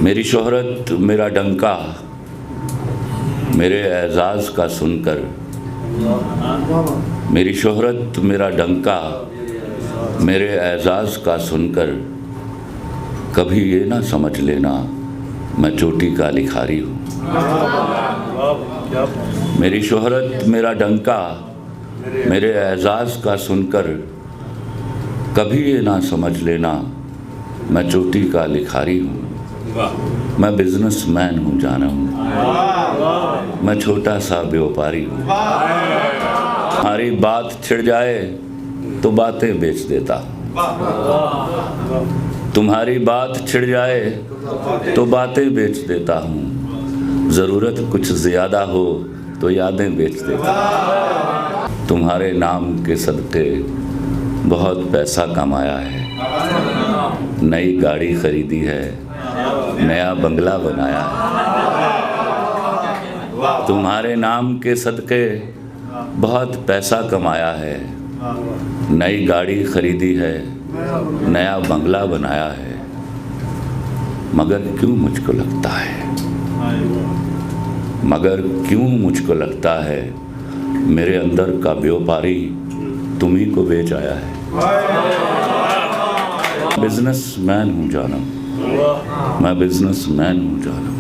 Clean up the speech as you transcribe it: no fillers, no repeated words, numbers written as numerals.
میری شہرت میرا ڈنکا میرے اعزاز کا سن کر، میری شہرت میرا ڈنکا میرے اعزاز کا سن کر، کبھی یہ نہ سمجھ لینا میں چوٹی کا لکھاری ہوں۔ میری شہرت میرا ڈنکا میرے اعزاز کا سن کر، کبھی یہ نہ سمجھ لینا میں چوٹی کا لکھاری ہوں۔ میں بزنس مین ہوں جانم، میں چھوٹا سا بیوپاری ہوں۔ ہماری بات چھڑ جائے تو باتیں بیچ دیتا ہوں، تمہاری بات چھڑ جائے تو باتیں بیچ دیتا ہوں، ضرورت کچھ زیادہ ہو تو یادیں بیچ دیتا ہوں۔ تمہارے نام کے صدقے بہت پیسہ کمایا ہے، نئی گاڑی خریدی ہے، نیا بنگلہ بنایا ہے۔ تمہارے نام کے صدقے بہت پیسہ کمایا ہے، نئی گاڑی خریدی ہے، نیا بنگلہ بنایا ہے۔ مگر کیوں مجھ کو لگتا ہے، مگر کیوں مجھ کو لگتا ہے میرے اندر کا بیوپاری تمہیں کو بیچ آیا ہے۔ بزنس مین ہوں جانم، میں بزنس مین ہوں جانم۔